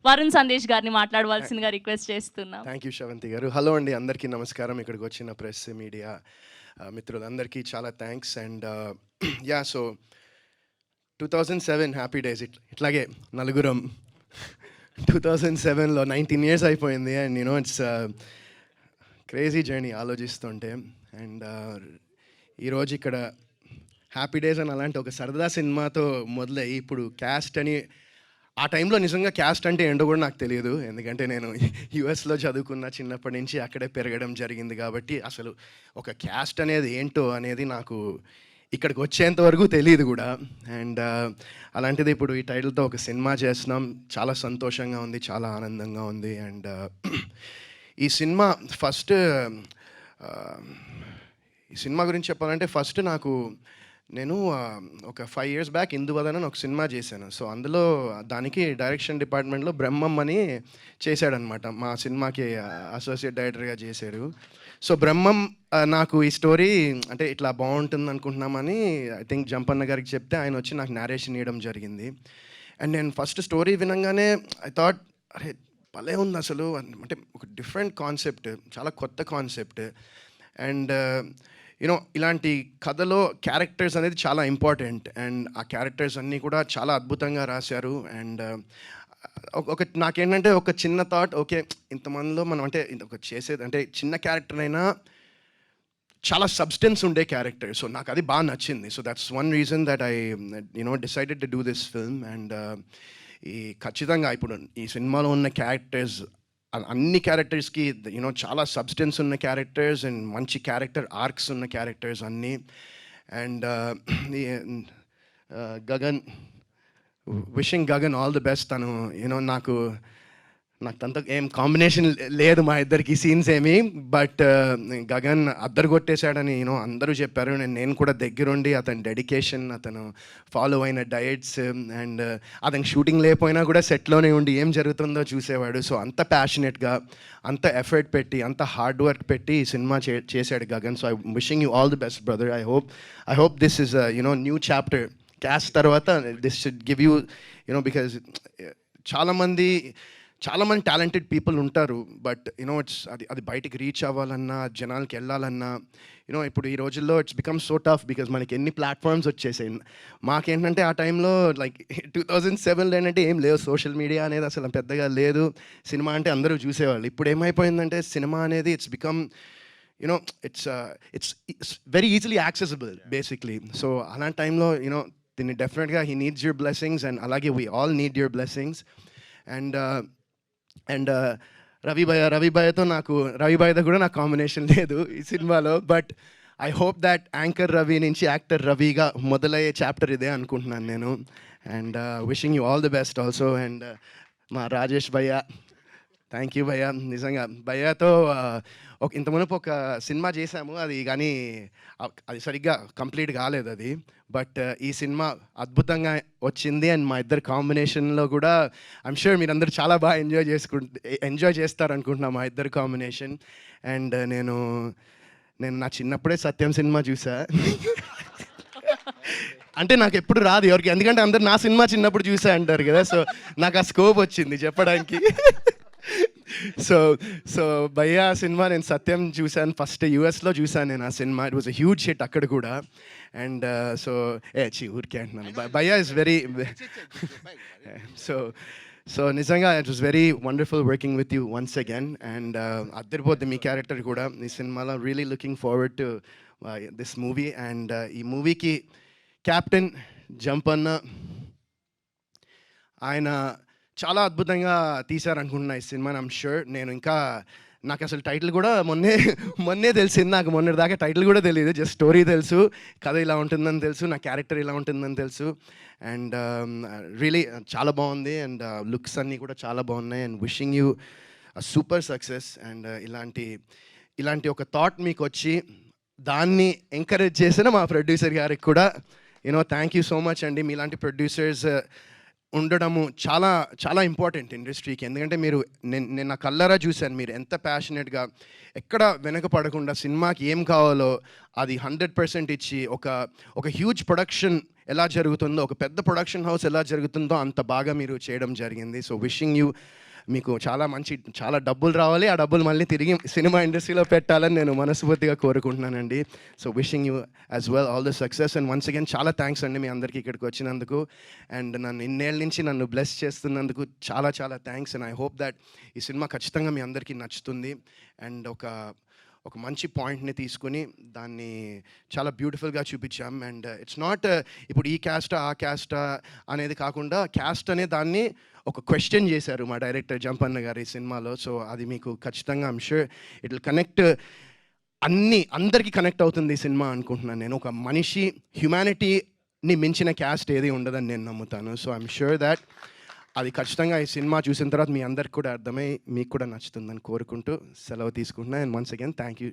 వరుణ్ సందేశ్ గారిని మాట్లాడవలసిందిగా రిక్వెస్ట్ చేస్తున్నాం. థ్యాంక్ యూ శ్రవంతి గారు. హలో అండి, అందరికీ నమస్కారం. ఇక్కడికి వచ్చిన ప్రెస్ మీడియా మిత్రులందరికీ చాలా thanks. And yeah, so 2007 happy days. ఇట్లాగే నలుగురం 2007లో 19 years అయిపోయింది. And you know it's crazy journey ఆలోచిస్తుంటే. అండ్ ఈరోజు ఇక్కడ హ్యాపీ డేస్ అని అలాంటి ఒక సరదా సినిమాతో మొదలయ్యి ఇప్పుడు క్యాస్ట్ అని, ఆ టైంలో నిజంగా క్యాస్ట్ అంటే ఏంటో కూడా నాకు తెలియదు. ఎందుకంటే నేను యుఎస్లో చదువుకున్న, చిన్నప్పటి నుంచి అక్కడే పెరగడం జరిగింది. కాబట్టి అసలు ఒక క్యాస్ట్ అనేది ఏంటో అనేది నాకు ఇక్కడికి వచ్చేంత వరకు తెలియదు కూడా. అండ్ అలాంటిది ఇప్పుడు ఈ టైటిల్తో ఒక సినిమా చేస్తున్నాం. చాలా సంతోషంగా ఉంది, చాలా ఆనందంగా ఉంది. అండ్ ఈ సినిమా ఈ సినిమా గురించి చెప్పాలంటే ఫస్ట్ నేను ఒక 5 years బ్యాక్ ఇందువదన అని ఒక సినిమా చేశాను. సో అందులో దానికి డైరెక్షన్ డిపార్ట్మెంట్లో బ్రహ్మం అని చేశాడనమాట. మా సినిమాకి అసోసియేట్ డైరెక్టర్గా చేశారు. సో బ్రహ్మం నాకు ఈ స్టోరీ అంటే ఇట్లా బాగుంటుంది అనుకుంటున్నామని ఐ థింక్ జంపన్న గారికి చెప్తే ఆయన వచ్చి నాకు నేరేషన్ ఇవ్వడం జరిగింది. అండ్ నేను ఫస్ట్ స్టోరీ వినంగానే ఐ థాట్, అరే భలే ఉంది అసలు. అంటే ఒక డిఫరెంట్ కాన్సెప్ట్, చాలా కొత్త కాన్సెప్ట్. అండ్ యూనో ఇలాంటి కథలో క్యారెక్టర్స్ అనేది చాలా ఇంపార్టెంట్. అండ్ ఆ క్యారెక్టర్స్ అన్నీ కూడా చాలా అద్భుతంగా రాశారు. అండ్ నాకేంటంటే ఒక చిన్న థాట్, ఓకే ఇంతమందిలో మనం అంటే ఒక చేసేది అంటే చిన్న క్యారెక్టర్ అయినా చాలా సబ్స్టెన్స్ ఉండే క్యారెక్టర్. సో నాకు అది బాగా నచ్చింది. So that's one reason that I decided to do this film. And ఈ ఖచ్చితంగా ఇప్పుడు ఈ సినిమాలో ఉన్న క్యారెక్టర్స్ అన్ని క్యారెక్టర్స్కి చాలా సబ్స్టెన్స్ ఉన్న క్యారెక్టర్స్ అండ్ మంచి క్యారెక్టర్ ఆర్క్స్ ఉన్న క్యారెక్టర్స్ అన్నీ. And Gagan, wishing Gagan all the best. తను నాకు తనతో ఏం కాంబినేషన్ లేదు మా ఇద్దరికి సీన్స్ ఏమి, బట్ గగన్ అద్దరు కొట్టేశాడని అందరూ చెప్పారు. నేను కూడా దగ్గరుండి అతని డెడికేషన్, అతను ఫాలో అయిన డయట్స్ అండ్ అతనికి షూటింగ్ లేకపోయినా కూడా సెట్లోనే ఉండి ఏం జరుగుతుందో చూసేవాడు. సో అంత ప్యాషనెట్గా, అంత ఎఫర్ట్ పెట్టి, అంత హార్డ్ వర్క్ పెట్టి ఈ సినిమా చేశాడు Gagan. So I wishing you all the best brother. I hope this is new chapter. Cast తర్వాత this should give you because చాలామంది టాలెంటెడ్ పీపుల్ ఉంటారు. బట్ అది బయటికి రీచ్ అవ్వాలన్నా, జనాలకి వెళ్ళాలన్నా ఇప్పుడు ఈ రోజుల్లో it's become so tough because మనకి ఎన్ని ప్లాట్ఫామ్స్ వచ్చేసాయి. మాకేంటంటే ఆ టైంలో లైక్ 2007లో ఏంటంటే ఏం లేవు, సోషల్ మీడియా అనేది అసలు పెద్దగా లేదు. సినిమా అంటే అందరూ చూసేవాళ్ళు. ఇప్పుడు ఏమైపోయిందంటే సినిమా అనేది it's become it's very easily accessible basically. So అలాంటి టైంలో దీన్ని డెఫినెట్గా he needs your blessings. And అలాగే we all need your blessings. And Ravi భయ్యతో కూడా నాకు కాంబినేషన్ లేదు ఈ సినిమాలో. But I hope that anchor Ravi నుంచి యాక్టర్ రవిగా మొదలయ్యే చాప్టర్ ఇదే అనుకుంటున్నాను నేను. And wishing you all the best also. And మా రాజేష్ భయ్య, థ్యాంక్ యూ భయ్య. నిజంగా భయ్యతో ఇంతమునుపు ఒక సినిమా చేశాము, అది కానీ అది సరిగ్గా కంప్లీట్ కాలేదు అది. బట్ ఈ సినిమా అద్భుతంగా వచ్చింది. అండ్ మా ఇద్దరు కాంబినేషన్లో కూడా ఐమ్ షూర్ మీరందరూ చాలా బాగా ఎంజాయ్ చేస్తారనుకుంటున్నా మా ఇద్దరు కాంబినేషన్. అండ్ నేను నా చిన్నప్పుడే సత్యం సినిమా చూసా. అంటే నాకు ఎప్పుడు రాదు ఎవరికి, ఎందుకంటే అందరు నా సినిమా చిన్నప్పుడు చూసా అంటారు కదా. సో నాకు ఆ స్కోప్ వచ్చింది చెప్పడానికి. సో భయ్యా సినిమా నేను సత్యం చూశాను, ఫస్ట్ యూఎస్లో చూశాను నేను ఆ cinema. It was a huge hit అక్కడ కూడా. అండ్ సో ఊరికే అంటున్నాను, భయ్యా ఇస్ వెరీ సో నిజంగా it was very wonderful working with you once again. And అద్దరిపోద్ది మీ క్యారెక్టర్ కూడా ఈ సినిమాలో. Really looking forward to this movie. And ఈ మూవీకి కెప్టెన్ జంపన్న ఆయన చాలా అద్భుతంగా తీశారనుకుంటున్నా ఈ సినిమాని. ఐమ్ షూర్ నాకు అసలు టైటిల్ కూడా మొన్నే తెలిసింది. నాకు మొన్నటిదాకా టైటిల్ కూడా తెలియదు, జస్ట్ స్టోరీ తెలుసు, కథ ఇలా ఉంటుందని తెలుసు, నా క్యారెక్టర్ ఇలా ఉంటుందని తెలుసు. అండ్ రియలీ చాలా బాగుంది. అండ్ లుక్స్ అన్నీ కూడా చాలా బాగున్నాయి. And wishing you super success. And ఇలాంటి ఒక థాట్ మీకు వచ్చి దాన్ని ఎంకరేజ్ చేసిన మా ప్రొడ్యూసర్ గారికి కూడా థ్యాంక్ యూ సో మచ్ అండి. మీలాంటి ప్రొడ్యూసర్స్ ఉండడము చాలా చాలా ఇంపార్టెంట్ ఇండస్ట్రీకి. ఎందుకంటే మీరు నేను నా కళ్ళారా చూశాను మీరు ఎంత ప్యాషనెట్గా ఎక్కడ వెనకపడకుండా సినిమాకి ఏం కావాలో అది 100% ఇచ్చి ఒక హ్యూజ్ ప్రొడక్షన్ ఎలా జరుగుతుందో, ఒక పెద్ద ప్రొడక్షన్ హౌస్ ఎలా జరుగుతుందో అంత బాగా మీరు చేయడం జరిగింది. సో విషింగ్ యూ మీకు చాలా డబ్బులు రావాలి, ఆ డబ్బులు మళ్ళీ తిరిగి సినిమా ఇండస్ట్రీలో పెట్టాలని నేను మనస్ఫూర్తిగా కోరుకుంటున్నానండి. So wishing you as well all the success and once again చాలా థ్యాంక్స్ అండి మీ అందరికీ ఇక్కడికి వచ్చినందుకు అండ్ ఇన్నేళ్ళ నుంచి నన్ను బ్లెస్ చేస్తున్నందుకు చాలా చాలా thanks and I hope that ఈ సినిమా ఖచ్చితంగా మీ అందరికీ నచ్చుతుంది అండ్ ఒక మంచి పాయింట్ని తీసుకుని దాన్ని చాలా బ్యూటిఫుల్గా చూపించాం అండ్ ఇట్స్ నాట్ ఇప్పుడు ఈ క్యాస్టా ఆ క్యాస్టా అనేది కాకుండా క్యాస్ట్ అనే దాన్ని ఒక క్వశ్చన్ చేశారు మా డైరెక్టర్ జంపన్న గారు ఈ సినిమాలో. సో అది మీకు ఖచ్చితంగా I'm sure it will connect, అందరికీ కనెక్ట్ అవుతుంది ఈ సినిమా అనుకుంటున్నాను నేను. ఒక మనిషి హ్యుమానిటీని మించిన క్యాస్ట్ ఏది ఉండదని నేను నమ్ముతాను. సో ఐమ్ షూర్ దాట్ అది ఖచ్చితంగా ఈ సినిమా చూసిన తర్వాత మీ అందరికి కూడా అర్థమై మీకు కూడా నచ్చుతుందని కోరుకుంటూ సెలవు తీసుకుంటున్నాను. And once again thank you.